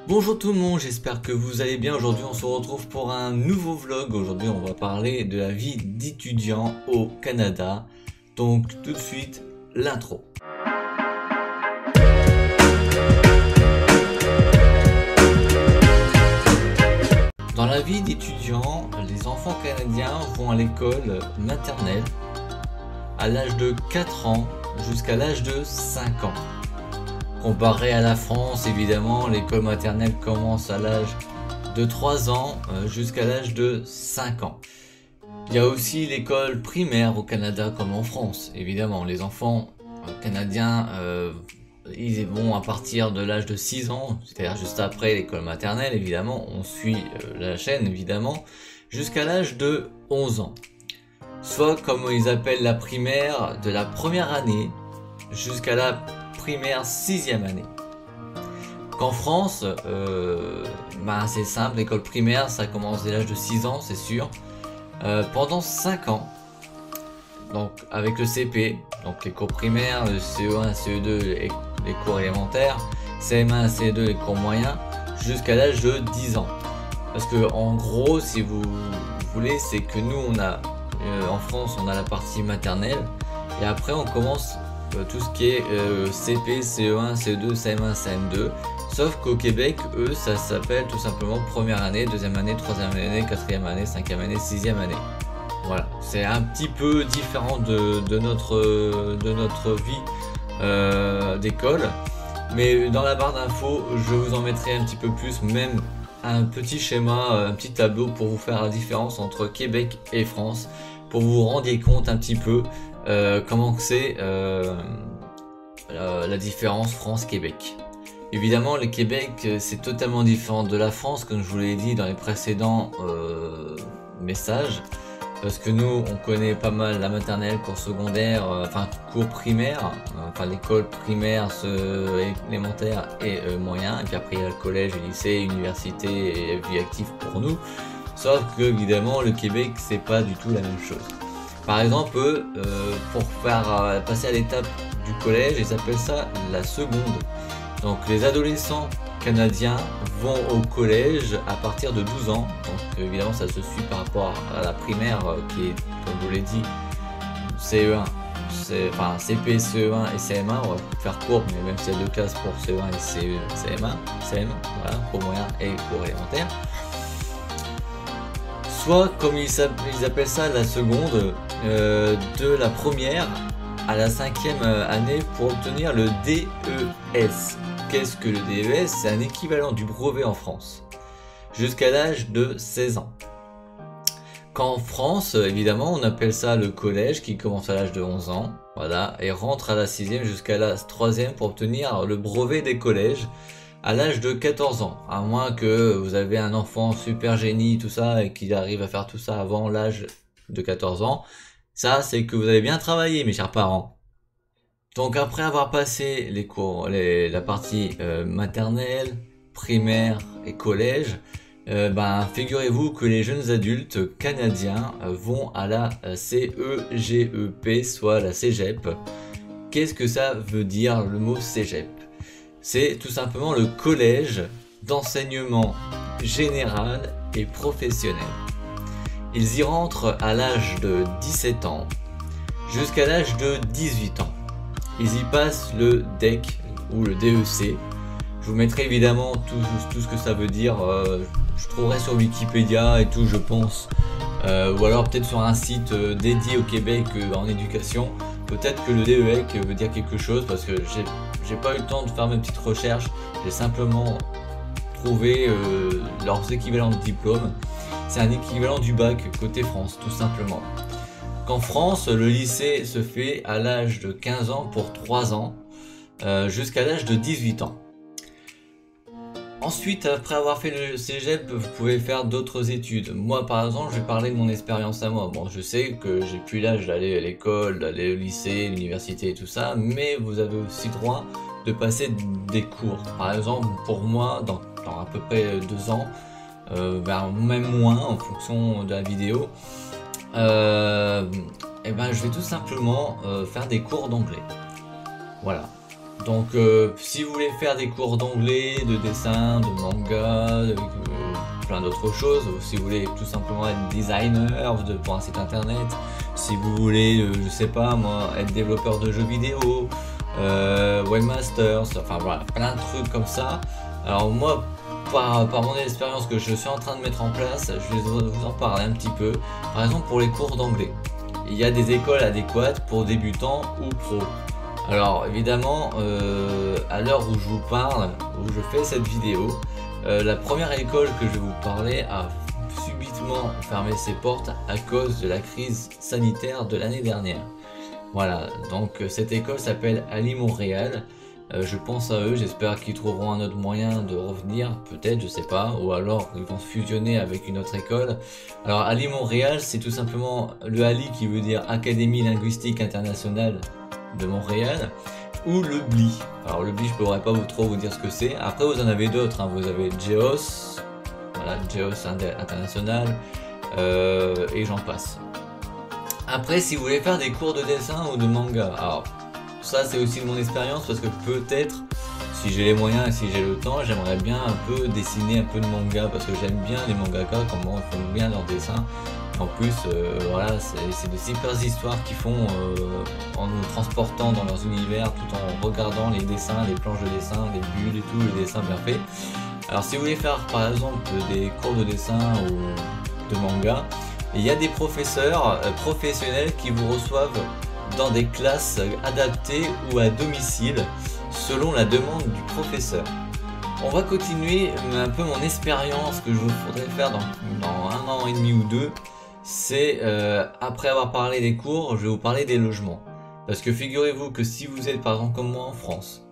Bonjour tout le monde, j'espère que vous allez bien. Aujourd'hui on se retrouve pour un nouveau vlog. Aujourd'hui on va parler de la vie d'étudiant au Canada. Donc tout de suite l'intro. Dans la vie d'étudiant, les enfants canadiens vont à l'école maternelle à l'âge de 4 ans jusqu'à l'âge de 5 ans. Comparé à la France, évidemment, l'école maternelle commence à l'âge de 3 ans jusqu'à l'âge de 5 ans. Il y a aussi l'école primaire au Canada comme en France. Évidemment, les enfants canadiens, ils vont à partir de l'âge de 6 ans, c'est-à-dire juste après l'école maternelle, évidemment. On suit la chaîne, évidemment, jusqu'à l'âge de 11 ans. Soit comme ils appellent la primaire, de la première année jusqu'à la primaire 6e année. Qu'en France, c'est simple, l'école primaire ça commence dès l'âge de 6 ans, c'est sûr. Pendant 5 ans, donc avec le CP, donc les cours primaires, le CE1, CE2, les cours élémentaires, CM1, CE2, les cours moyens, jusqu'à l'âge de 10 ans. Parce que en gros, si vous voulez, c'est que nous on a, en France on a la partie maternelle, et après on commence tout ce qui est CP, CE1, CE2, CM1, CM2, sauf qu'au Québec, eux, ça s'appelle tout simplement première année, deuxième année, troisième année, quatrième année, cinquième année, sixième année. Voilà, c'est un petit peu différent de notre vie d'école, mais dans la barre d'infos, je vous en mettrai un petit peu plus, même un petit schéma, un petit tableau pour vous faire la différence entre Québec et France, pour vous rendre compte un petit peu comment c'est la différence France-Québec. Évidemment, le Québec, c'est totalement différent de la France, comme je vous l'ai dit dans les précédents messages, parce que nous, on connaît pas mal la maternelle, cours secondaire, cours primaire, l'école primaire, élémentaire et moyen, et puis après il y a le collège, le lycée, université et vie active pour nous. Sauf que évidemment, le Québec, c'est pas du tout la même chose. Par exemple, pour faire passer à l'étape du collège, ils appellent ça la seconde. Donc les adolescents canadiens vont au collège à partir de 12 ans. Donc évidemment ça se suit par rapport à la primaire qui est, comme je vous l'ai dit, CE1, CP, CE1 et CM1. On va faire court, mais même s'il y a deux classes pour CE1 et CM1, voilà, pour moyen et pour élémentaire. Soit comme ils appellent ça la seconde, de la première à la 5e année pour obtenir le DES. Qu'est-ce que le DES? C'est un équivalent du brevet en France, jusqu'à l'âge de 16 ans. Qu'en France, évidemment, on appelle ça le collège qui commence à l'âge de 11 ans, voilà, et rentre à la 6e jusqu'à la 3e pour obtenir le brevet des collèges à l'âge de 14 ans, à moins que vous avez un enfant super génie, tout ça, et qu'il arrive à faire tout ça avant l'âge de 14 ans. Ça, c'est que vous avez bien travaillé, mes chers parents. Donc après avoir passé les cours, la partie maternelle, primaire et collège, figurez-vous que les jeunes adultes canadiens vont à la CEGEP, soit la cégep. Qu'est-ce que ça veut dire le mot cégep? C'est tout simplement le collège d'enseignement général et professionnel. Ils y rentrent à l'âge de 17 ans jusqu'à l'âge de 18 ans. Ils y passent le DEC ou le DEC. Je vous mettrai évidemment tout ce que ça veut dire. Je trouverai sur Wikipédia et tout, je pense. Ou alors peut-être sur un site dédié au Québec en éducation. Peut-être que le DEC veut dire quelque chose, parce que j'ai pas eu le temps de faire mes petites recherches. J'ai simplement trouvé leurs équivalents de diplôme. C'est un équivalent du bac côté France, tout simplement. Qu'en France, le lycée se fait à l'âge de 15 ans pour 3 ans, jusqu'à l'âge de 18 ans. Ensuite, après avoir fait le cégep, vous pouvez faire d'autres études. Moi, par exemple, je vais parler de mon expérience à moi. Bon, je sais que j'ai plus l'âge d'aller à l'école, d'aller au lycée, l'université et tout ça, mais vous avez aussi droit de passer des cours. Par exemple, pour moi, dans à peu près 2 ans, même moins en fonction de la vidéo, je vais tout simplement faire des cours d'anglais. Voilà. Donc si vous voulez faire des cours d'anglais, de dessin, de manga, plein d'autres choses, ou si vous voulez tout simplement être designer pour un site internet, si vous voulez, je sais pas moi, être développeur de jeux vidéo, webmaster, enfin voilà, plein de trucs comme ça. Alors moi, par mon expérience que je suis en train de mettre en place, je vais vous en parler un petit peu. Par exemple pour les cours d'anglais, il y a des écoles adéquates pour débutants ou pros. Alors évidemment, à l'heure où je vous parle, où je fais cette vidéo, la première école que je vais vous parler a subitement fermé ses portes à cause de la crise sanitaire de l'année dernière. Voilà, donc cette école s'appelle Ali Montréal. Je pense à eux, j'espère qu'ils trouveront un autre moyen de revenir, peut-être, je sais pas, ou alors ils vont se fusionner avec une autre école. Alors Ali Montréal, c'est tout simplement le Ali qui veut dire Académie Linguistique Internationale de Montréal, ou le BLI. Alors le BLI, je pourrais pas trop vous dire ce que c'est. Après vous en avez d'autres, hein. Vous avez GEOS, voilà, GEOS International, et j'en passe. Après, si vous voulez faire des cours de dessin ou de manga, alors ça c'est aussi de mon expérience parce que peut-être si j'ai les moyens et si j'ai le temps, j'aimerais bien un peu dessiner un peu de manga parce que j'aime bien les mangaka, comment ils font bien leurs dessins. En plus, voilà, c'est de super histoires qu'ils font en nous transportant dans leurs univers tout en regardant les dessins, les planches de dessin, les bulles et tout, les dessins bien faits. Alors si vous voulez faire par exemple des cours de dessin ou de manga, il y a des professeurs professionnels qui vous reçoivent dans des classes adaptées ou à domicile selon la demande du professeur. On va continuer un peu mon expérience que je voudrais faire dans 1 an et demi ou 2. C'est après avoir parlé des cours, je vais vous parler des logements. Parce que figurez-vous que si vous êtes par exemple comme moi en France,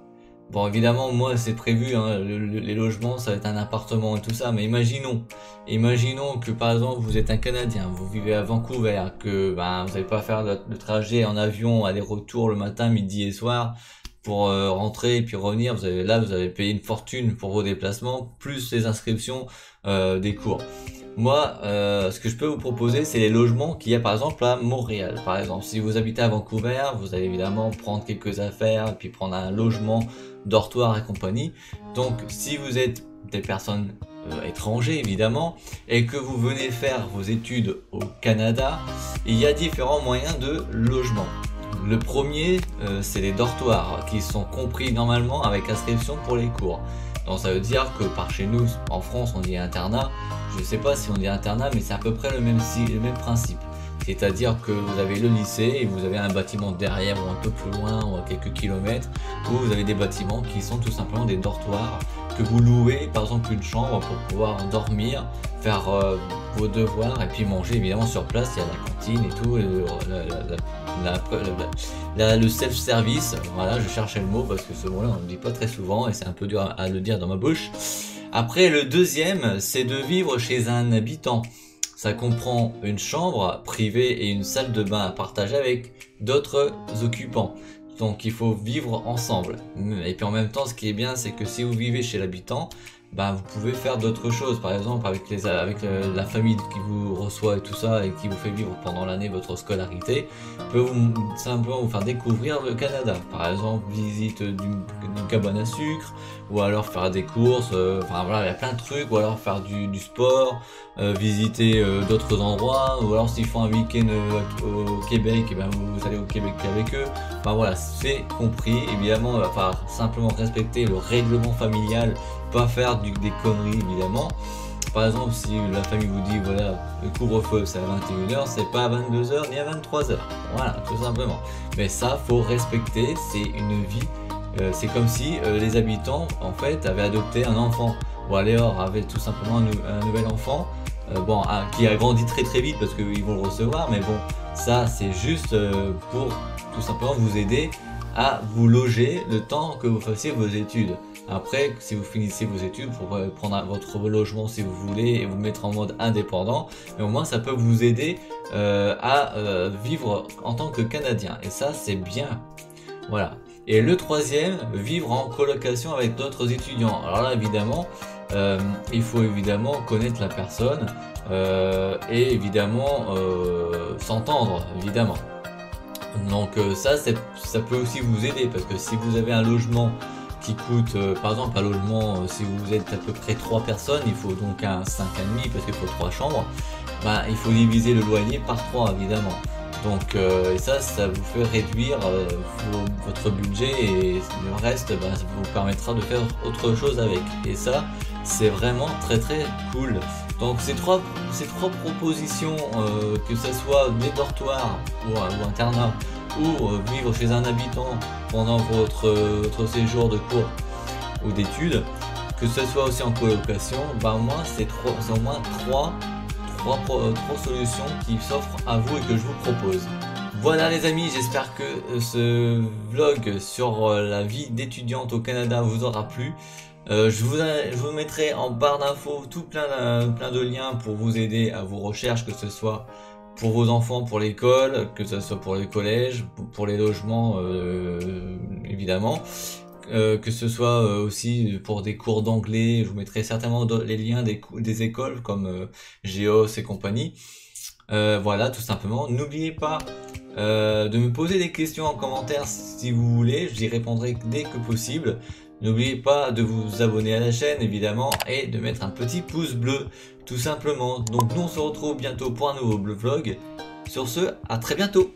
bon évidemment moi c'est prévu, hein, les logements ça va être un appartement et tout ça, mais imaginons que par exemple vous êtes un Canadien, vous vivez à Vancouver, que ben, vous n'allez pas faire le trajet en avion aller-retour le matin, midi et soir pour rentrer et puis revenir, vous avez payé une fortune pour vos déplacements, plus les inscriptions des cours. Moi, ce que je peux vous proposer, c'est les logements qu'il y a par exemple à Montréal. Par exemple, si vous habitez à Vancouver, vous allez évidemment prendre quelques affaires et puis prendre un logement, dortoir et compagnie. Donc, si vous êtes des personnes étrangers évidemment et que vous venez faire vos études au Canada, il y a différents moyens de logement. Le premier, c'est les dortoirs qui sont compris normalement avec inscription pour les cours. Donc ça veut dire que par chez nous, en France, on dit internat. Je ne sais pas si on dit internat, mais c'est à peu près le même principe. C'est-à-dire que vous avez le lycée et vous avez un bâtiment derrière ou un peu plus loin ou à quelques kilomètres où vous avez des bâtiments qui sont tout simplement des dortoirs que vous louez, par exemple une chambre pour pouvoir dormir, faire vos devoirs et puis manger évidemment sur place. Il y a la cantine et tout, le self-service. Voilà, je cherchais le mot parce que ce mot-là on ne le dit pas très souvent et c'est un peu dur à le dire dans ma bouche. Après, le deuxième, c'est de vivre chez un habitant. Ça comprend une chambre privée et une salle de bain à partager avec d'autres occupants. Donc il faut vivre ensemble. Et puis en même temps, ce qui est bien, c'est que si vous vivez chez l'habitant, ben, vous pouvez faire d'autres choses. Par exemple, avec la famille qui vous reçoit et tout ça, et qui vous fait vivre pendant l'année votre scolarité, peut simplement vous faire découvrir le Canada. Par exemple, visite d'une cabane à sucre, ou alors faire des courses, enfin voilà, il y a plein de trucs, ou alors faire du sport, visiter d'autres endroits, ou alors s'ils font un week-end au Québec, et ben vous allez au Québec avec eux. Enfin voilà, c'est compris. Évidemment, il va falloir simplement respecter le règlement familial, pas faire des conneries évidemment. Par exemple, si la famille vous dit voilà, le couvre-feu c'est à 21h, c'est pas à 22h ni à 23h. Voilà, tout simplement. Mais ça, faut respecter, c'est une vie. C'est comme si les habitants en fait avaient adopté un enfant. Ou alors avait tout simplement un nouvel enfant, bon, qui a grandi très vite parce qu'ils vont le recevoir, mais bon, ça c'est juste pour tout simplement vous aider à vous loger le temps que vous fassiez vos études. Après, si vous finissez vos études, vous pouvez prendre votre logement si vous voulez et vous mettre en mode indépendant. Mais au moins, ça peut vous aider à vivre en tant que Canadien. Et ça, c'est bien. Voilà. Et le troisième, vivre en colocation avec d'autres étudiants. Alors là, évidemment, il faut évidemment connaître la personne et évidemment s'entendre, évidemment. Donc ça peut aussi vous aider, parce que si vous avez un logement qui coûte, par exemple un logement, si vous êtes à peu près 3 personnes, il faut donc un 5,5 parce qu'il faut 3 chambres, bah, il faut diviser le loyer par 3 évidemment. Donc et ça vous fait réduire votre budget, et le reste bah, ça vous permettra de faire autre chose avec. Et ça c'est vraiment très cool. Donc ces trois propositions, que ce soit des dortoirs ou internat, ou vivre chez un habitant pendant votre séjour de cours ou d'études, que ce soit aussi en colocation, bah moi c'est au moins trois solutions qui s'offrent à vous et que je vous propose. Voilà les amis, j'espère que ce vlog sur la vie d'étudiante au Canada vous aura plu. Je vous mettrai en barre d'infos tout plein de liens pour vous aider à vos recherches, que ce soit pour vos enfants, pour l'école, que ce soit pour les collèges, pour les logements évidemment, que ce soit aussi pour des cours d'anglais. Je vous mettrai certainement les liens des écoles comme Géos et compagnie. Voilà, tout simplement. N'oubliez pas de me poser des questions en commentaire si vous voulez, j'y répondrai dès que possible. N'oubliez pas de vous abonner à la chaîne évidemment, et de mettre un petit pouce bleu tout simplement. Donc nous on se retrouve bientôt pour un nouveau vlog. Sur ce, à très bientôt.